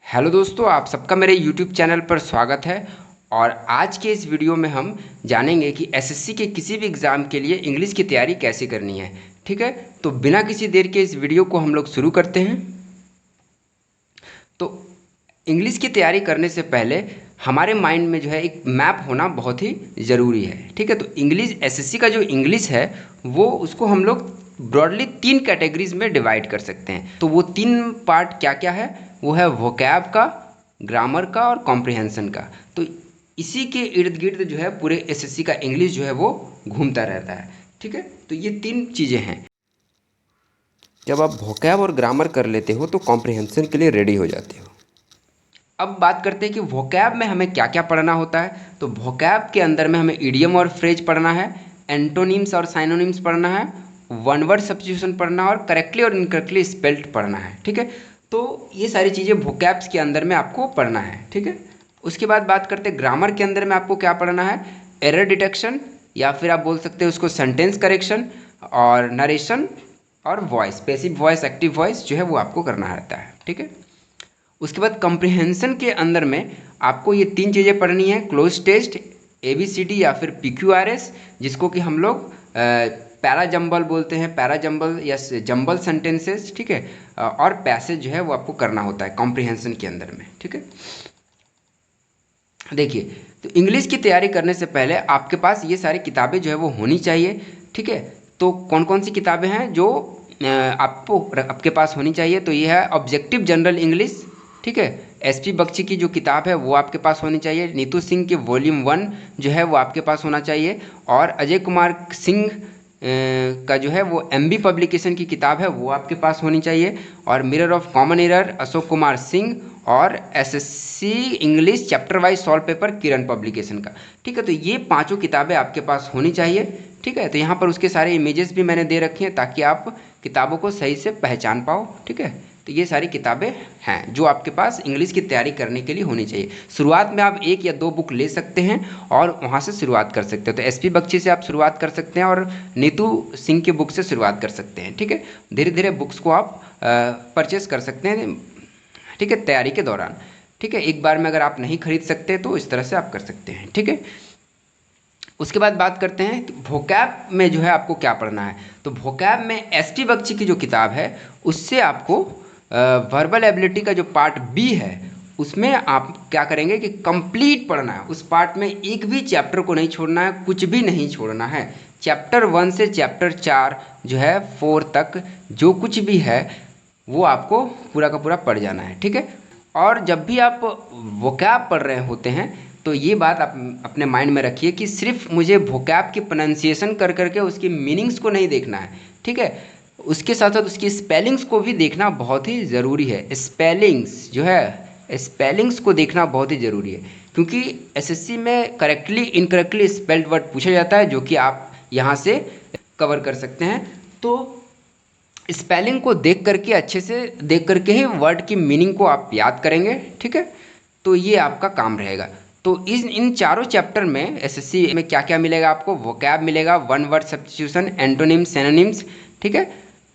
Hello दोस्तों, आप सबका मेरे YouTube चैनल पर स्वागत है। और आज के इस वीडियो में हम जानेंगे कि एसएससी के किसी भी एग्ज़ाम के लिए इंग्लिश की तैयारी कैसे करनी है। ठीक है, तो बिना किसी देर के इस वीडियो को हम लोग शुरू करते हैं। तो इंग्लिश की तैयारी करने से पहले हमारे माइंड में जो है एक मैप होना बहुत ही ज़रूरी है। ठीक है, तो इंग्लिश एसएससी का जो इंग्लिश है वो उसको हम लोग ब्रॉडली 3 कैटेगरीज में डिवाइड कर सकते हैं। तो वो 3 पार्ट क्या क्या है? वो है वोकैब का, ग्रामर का और कॉम्प्रिहेंशन का। तो इसी के इर्द गिर्द जो है पूरे एसएससी का इंग्लिश जो है वो घूमता रहता है। ठीक है, तो ये 3 चीज़ें हैं। जब आप वोकैब और ग्रामर कर लेते हो तो कॉम्प्रिहेंशन के लिए रेडी हो जाते हो। अब बात करते हैं कि वोकैब में हमें क्या क्या पढ़ना होता है। तो वोकैब के अंदर में हमें इडियम और फ्रेज पढ़ना है, एंटोनिम्स और साइनोनिम्स पढ़ना है, वन वर्ड सब्स्टिट्यूशन पढ़ना है और करेक्टली और इनकरेक्टली स्पेल्ड पढ़ना है। ठीक है, तो ये सारी चीज़ें वोकैब्स के अंदर में आपको पढ़ना है। ठीक है, उसके बाद बात करते हैं ग्रामर के अंदर में आपको क्या पढ़ना है। एरर डिटेक्शन या फिर आप बोल सकते हैं उसको सेंटेंस करेक्शन और नरेशन और voice, passive voice, active voice जो है वो आपको करना रहता है। ठीक है, उसके बाद कॉम्प्रिहेंशन के अंदर में आपको ये 3 चीज़ें पढ़नी है। क्लोज टेस्ट, ABCD या फिर PQRS, जिसको कि हम लोग पैरा जंबल बोलते हैं, पैरा जंबल या जंबल सेंटेंसेस। ठीक है, और पैसेज जो है वो आपको करना होता है कॉम्प्रिहेंशन के अंदर में। ठीक है, देखिए, तो इंग्लिश की तैयारी करने से पहले आपके पास ये सारी किताबें जो है वो होनी चाहिए। ठीक है, तो कौन कौन सी किताबें हैं जो आपको आपके पास होनी चाहिए? तो ये है ऑब्जेक्टिव जनरल इंग्लिश। ठीक है, SP बख्शी की जो किताब है वो आपके पास होनी चाहिए। नीतू सिंह की वॉल्यूम 1 जो है वो आपके पास होना चाहिए। और अजय कुमार सिंह का जो है वो MB पब्लिकेशन की किताब है वो आपके पास होनी चाहिए। और mirror of common error Ashok Kumar Singh और SSC English chapter wise solve paper Kiran publication का। ठीक है, तो ये 5 किताबें आपके पास होनी चाहिए। ठीक है, तो यहाँ पर उसके सारे इमेजेस भी मैंने दे रखे हैं ताकि आप किताबों को सही से पहचान पाओ। ठीक है, तो ये सारी किताबें हैं जो आपके पास इंग्लिश की तैयारी करने के लिए होनी चाहिए। शुरुआत में आप 1 या 2 बुक ले सकते हैं और वहाँ से शुरुआत कर सकते हो। तो SP बख्शी से आप शुरुआत कर सकते हैं और नीतू सिंह की बुक से शुरुआत कर सकते हैं। ठीक है, धीरे धीरे बुक्स को आप परचेस कर सकते हैं। ठीक है, तैयारी के दौरान। ठीक है, एक बार में अगर आप नहीं खरीद सकते तो इस तरह से आप कर सकते हैं। ठीक है, उसके बाद बात करते हैं कि वोकैब में जो है आपको क्या पढ़ना है। तो वोकैब में SP बख्शी की जो किताब है उससे आपको वर्बल एबिलिटी का जो पार्ट B है उसमें आप क्या करेंगे कि कंप्लीट पढ़ना है। उस पार्ट में एक भी चैप्टर को नहीं छोड़ना है, कुछ भी नहीं छोड़ना है। चैप्टर 1 से चैप्टर 4 जो है 4 तक जो कुछ भी है वो आपको पूरा का पूरा पढ़ जाना है। ठीक है, और जब भी आप वोकैब पढ़ रहे होते हैं तो ये बात आप अपने माइंड में रखिए कि सिर्फ मुझे वोकैब की प्रोनाउंसिएशन कर करके उसकी मीनिंग्स को नहीं देखना है। ठीक है, उसके साथ साथ उसकी स्पेलिंग्स को भी देखना बहुत ही ज़रूरी है। स्पेलिंग्स जो है, स्पेलिंग्स को देखना बहुत ही ज़रूरी है क्योंकि SSC में करेक्टली इनकरेक्टली स्पेल्ड वर्ड पूछा जाता है जो कि आप यहाँ से कवर कर सकते हैं। तो स्पेलिंग को देख करके, अच्छे से देख करके ही वर्ड की मीनिंग को आप याद करेंगे। ठीक है, तो ये आपका काम रहेगा। तो इन चारों चैप्टर में SSC में क्या क्या मिलेगा आपको? वोकैब मिलेगा, one word substitution, antonyms, synonyms. ठीक है,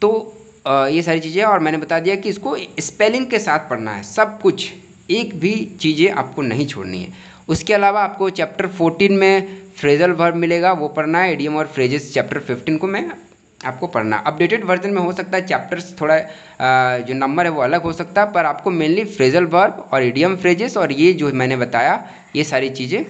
तो ये सारी चीज़ें, और मैंने बता दिया कि इसको स्पेलिंग के साथ पढ़ना है सब कुछ, एक भी चीज़ें आपको नहीं छोड़नी है। उसके अलावा आपको चैप्टर 14 में फ्रेजल वर्ब मिलेगा, वो पढ़ना है। इडियम और फ्रेजेस चैप्टर 15 को मैं आपको पढ़ना। अपडेटेड वर्जन में हो सकता है चैप्टर्स थोड़ा जो नंबर है वो अलग हो सकता है, पर आपको मेनली फ्रेजल वर्ब और इडियम फ्रेजेस और ये जो मैंने बताया ये सारी चीज़ें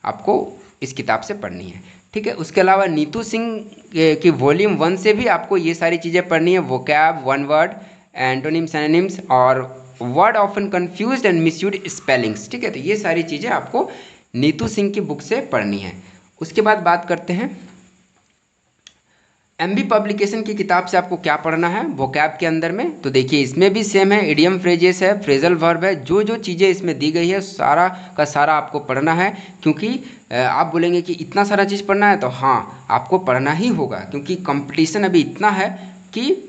आपको इस किताब से पढ़नी है। ठीक है, उसके अलावा नीतू सिंह की वॉल्यूम 1 से भी आपको ये सारी चीज़ें पढ़नी है। Vocab, one word, antonyms, synonyms और word often confused and misused spellings. ठीक है, तो ये सारी चीज़ें आपको नीतू सिंह की बुक से पढ़नी है। उसके बाद बात करते हैं MB पब्लिकेशन की किताब से आपको क्या पढ़ना है वोकैब के अंदर में। तो देखिए, इसमें भी सेम है, इडियम फ्रेजेस है, फ्रेजल वर्ब है, जो जो चीज़ें इसमें दी गई है सारा का सारा आपको पढ़ना है। क्योंकि आप बोलेंगे कि इतना सारा चीज़ पढ़ना है, तो हाँ आपको पढ़ना ही होगा क्योंकि कंपटीशन अभी इतना है कि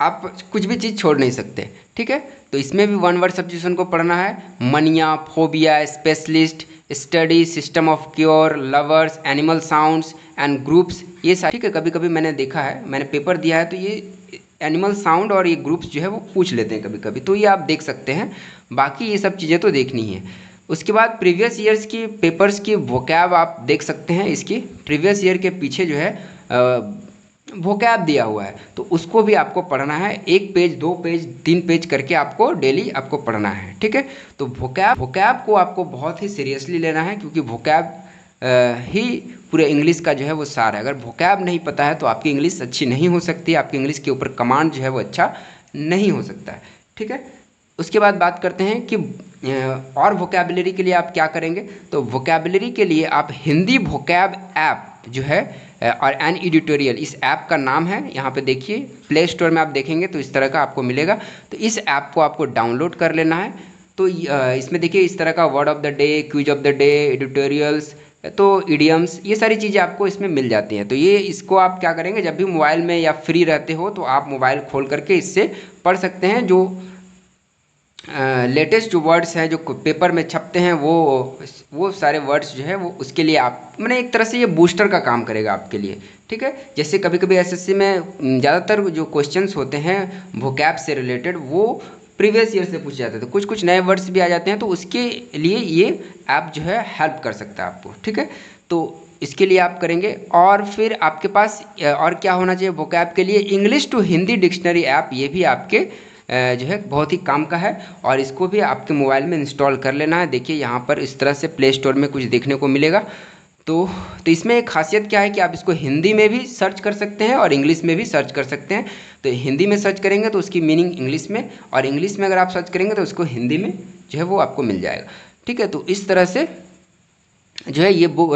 आप कुछ भी चीज़ छोड़ नहीं सकते। ठीक है, तो इसमें भी वन वर्ड सब्स्टिट्यूशन को पढ़ना है। Mania, phobia, specialist, study, system of cure, lovers, animal sounds and groups, ये सारी। ठीक है, कभी कभी मैंने देखा है, मैंने पेपर दिया है तो ये एनिमल साउंड और ये ग्रुप्स जो है वो पूछ लेते हैं कभी कभी, तो ये आप देख सकते हैं। बाकी ये सब चीज़ें तो देखनी है। उसके बाद प्रीवियस ईयर्स की पेपर्स की वोकैब आप देख सकते हैं, इसकी प्रीवियस ईयर के पीछे जो है वोकैब दिया हुआ है, तो उसको भी आपको पढ़ना है। 1 पेज 2 पेज 3 पेज करके आपको डेली आपको पढ़ना है, ठीक है। तो वोकैब को आपको बहुत ही सीरियसली लेना है, क्योंकि वोकैब ही पूरे इंग्लिश का जो है वो सार है। अगर वोकैब नहीं पता है तो आपकी इंग्लिश अच्छी नहीं हो सकती, आपकी इंग्लिश के ऊपर कमांड जो है वो अच्छा नहीं हो सकता है, ठीक है। उसके बाद बात करते हैं कि और वोकैबुलरी के लिए आप क्या करेंगे। तो वोकैबुलरी के लिए आप हिंदी वोकैब ऐप जो है और एन एडिटोरियल, इस ऐप का नाम है, यहाँ पे देखिए प्ले स्टोर में आप देखेंगे तो इस तरह का आपको मिलेगा। तो इस ऐप को आपको डाउनलोड कर लेना है। तो इसमें देखिए इस तरह का word of the day, quiz of the day, editorials, तो इडियम्स, ये सारी चीज़ें आपको इसमें मिल जाती हैं। तो ये इसको आप क्या करेंगे, जब भी मोबाइल में या फ्री रहते हो तो आप मोबाइल खोल करके इससे पढ़ सकते हैं। जो लेटेस्ट जो वर्ड्स हैं जो पेपर में छपते हैं वो सारे वर्ड्स जो है वो उसके लिए आप मैंने एक तरह से ये बूस्टर का काम करेगा आपके लिए, ठीक है। जैसे कभी कभी एसएससी में ज़्यादातर जो क्वेश्चंस होते हैं वोकैब से रिलेटेड वो प्रीवियस ईयर से पूछे जाते थे, कुछ कुछ नए वर्ड्स भी आ जाते हैं, तो उसके लिए ये ऐप जो है हेल्प कर सकता है आपको, ठीक है। तो इसके लिए आप करेंगे। और फिर आपके पास और क्या होना चाहिए वोकैब के लिए, English to Hindi dictionary app, ये भी आपके जो है बहुत ही काम का है, और इसको भी आपके मोबाइल में इंस्टॉल कर लेना है। देखिए यहाँ पर इस तरह से प्ले स्टोर में कुछ देखने को मिलेगा। तो इसमें एक खासियत क्या है कि आप इसको हिंदी में भी सर्च कर सकते हैं और इंग्लिश में भी सर्च कर सकते हैं। तो हिंदी में सर्च करेंगे तो उसकी मीनिंग इंग्लिश में, और इंग्लिश में अगर आप सर्च करेंगे तो उसको हिंदी में जो है वो आपको मिल जाएगा, ठीक है। तो इस तरह से जो है ये बुक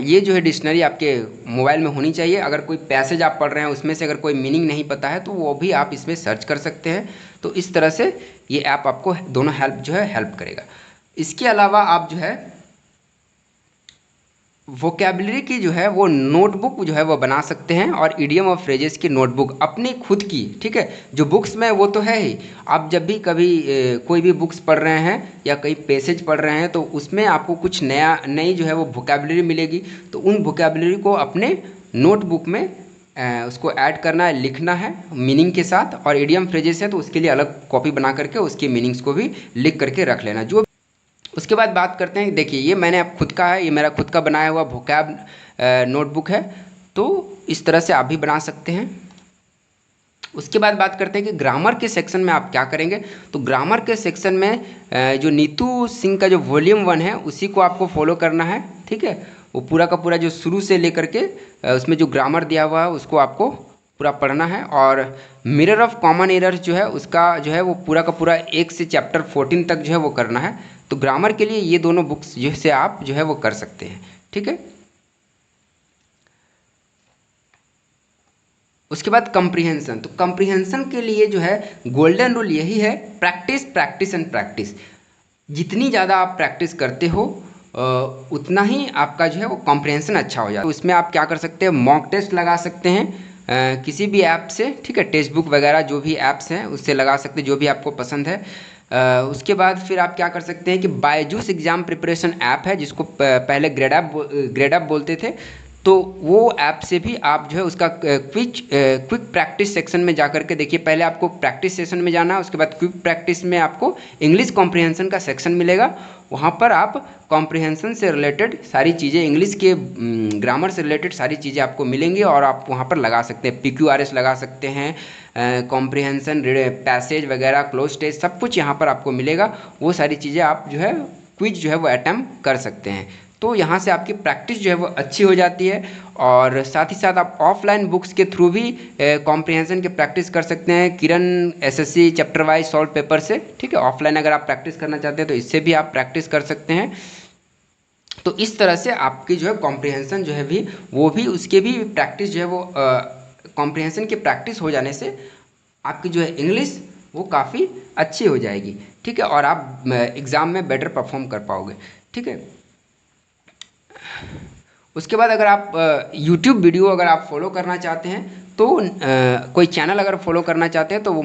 ये जो है डिक्शनरी आपके मोबाइल में होनी चाहिए। अगर कोई पैसेज आप पढ़ रहे हैं उसमें से अगर कोई मीनिंग नहीं पता है तो वो भी आप इसमें सर्च कर सकते हैं। तो इस तरह से ये ऐप आपको दोनों हेल्प करेगा। इसके अलावा आप जो है वोकैबुलरी की जो है वो नोटबुक जो है वो बना सकते हैं, और इडियम और फ्रेजेस की नोटबुक अपनी खुद की, ठीक है। जो बुक्स में वो तो है ही, आप जब भी कभी कोई भी बुक्स पढ़ रहे हैं या कई पैसेज पढ़ रहे हैं तो उसमें आपको कुछ नई जो है वो वोकैबुलरी मिलेगी। तो उन वोकैबुलरी को अपने नोटबुक में उसको ऐड करना है, लिखना है मीनिंग के साथ। और इडियम फ्रेजेस है तो उसके लिए अलग कॉपी बना करके उसके मीनिंग्स को भी लिख करके रख लेना। जो उसके बाद बात करते हैं, देखिए ये मैंने अब खुद का है, ये मेरा खुद का बनाया हुआ वोकैब नोटबुक है, तो इस तरह से आप भी बना सकते हैं। उसके बाद बात करते हैं कि ग्रामर के सेक्शन में आप क्या करेंगे। तो ग्रामर के सेक्शन में जो नीतू सिंह का जो वॉल्यूम 1 है उसी को आपको फॉलो करना है, ठीक है। वो पूरा का पूरा जो शुरू से लेकर के उसमें जो ग्रामर दिया हुआ है उसको आपको पूरा पढ़ना है। और मिरर ऑफ कॉमन एरर्स जो है उसका जो है वो पूरा का पूरा 1 से चैप्टर 14 तक जो है वो करना है। तो ग्रामर के लिए ये दोनों बुक्स जिससे आप जो है वो कर सकते हैं, ठीक है। उसके बाद कंप्रीहेंशन, तो कंप्रीहेंशन के लिए जो है गोल्डन रूल यही है, प्रैक्टिस प्रैक्टिस एंड प्रैक्टिस। जितनी ज़्यादा आप प्रैक्टिस करते हो उतना ही आपका जो है वो कॉम्प्रिहेंशन अच्छा हो जाता है। तो इसमें आप क्या कर सकते हैं, मॉक टेस्ट लगा सकते हैं किसी भी ऐप से, ठीक है। टेक्स्ट बुक वगैरह जो भी ऐप्स हैं उससे लगा सकते हैं, जो भी आपको पसंद है। उसके बाद फिर आप क्या कर सकते हैं कि बायजूस एग्ज़ाम प्रिपरेशन ऐप है, जिसको पहले ग्रेड अप बोलते थे। तो वो ऐप से भी आप जो है उसका क्विक प्रैक्टिस सेक्शन में जा कर के देखिए। पहले आपको प्रैक्टिस सेशन में जाना है, उसके बाद क्विक प्रैक्टिस में आपको इंग्लिश कॉम्प्रिहेंशन का सेक्शन मिलेगा। वहाँ पर आप कॉम्प्रिहेंशन से रिलेटेड सारी चीज़ें, इंग्लिश के ग्रामर से रिलेटेड सारी चीज़ें आपको मिलेंगी, और आप वहाँ पर लगा सकते हैं। PQRS लगा सकते हैं, कॉम्प्रिहेंशन, पैसेज वगैरह, क्लोज टेस्ट, सब कुछ यहाँ पर आपको मिलेगा। वो सारी चीज़ें आप जो है क्विज जो है वो अटैम्प्ट कर सकते हैं। तो यहाँ से आपकी प्रैक्टिस जो है वो अच्छी हो जाती है। और साथ ही साथ आप ऑफलाइन बुक्स के थ्रू भी कॉम्प्रिहेंशन की प्रैक्टिस कर सकते हैं, किरण SSC chapter wise solve paper से, ठीक है। ऑफलाइन अगर आप प्रैक्टिस करना चाहते हैं तो इससे भी आप प्रैक्टिस कर सकते हैं। तो इस तरह से आपकी जो है कॉम्प्रिहेंशन जो है भी वो भी उसके भी प्रैक्टिस जो है वो कॉम्प्रिहेंशन की प्रैक्टिस हो जाने से आपकी जो है इंग्लिश वो काफ़ी अच्छी हो जाएगी, ठीक है। और आप एग्ज़ाम में बेटर परफॉर्म कर पाओगे, ठीक है। उसके बाद अगर आप YouTube वीडियो अगर आप फॉलो करना चाहते हैं तो कोई चैनल अगर फॉलो करना चाहते हैं तो वो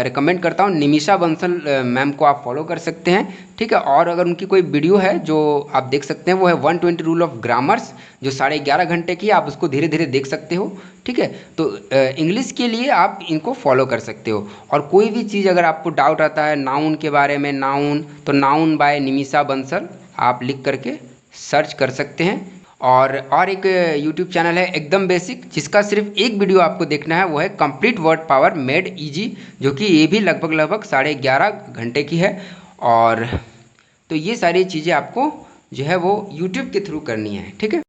रिकमेंड करता हूँ, निमिषा बंसल मैम को आप फॉलो कर सकते हैं, ठीक है। और अगर उनकी कोई वीडियो है जो आप देख सकते हैं, वो है 120 रूल ऑफ ग्रामर्स, जो 11.5 घंटे की, आप उसको धीरे धीरे देख सकते हो, ठीक है। तो इंग्लिश के लिए आप इनको फॉलो कर सकते हो। और कोई भी चीज़ अगर आपको डाउट आता है नाउन के बारे में, नाउन तो नाउन बाय निमिषा बंसल आप लिख करके सर्च कर सकते हैं। और एक यूट्यूब चैनल है एकदम बेसिक, जिसका सिर्फ एक वीडियो आपको देखना है, वो है complete word power made easy, जो कि ये भी लगभग 11.5 घंटे की है। और तो ये सारी चीज़ें आपको जो है वो यूट्यूब के थ्रू करनी है, ठीक है।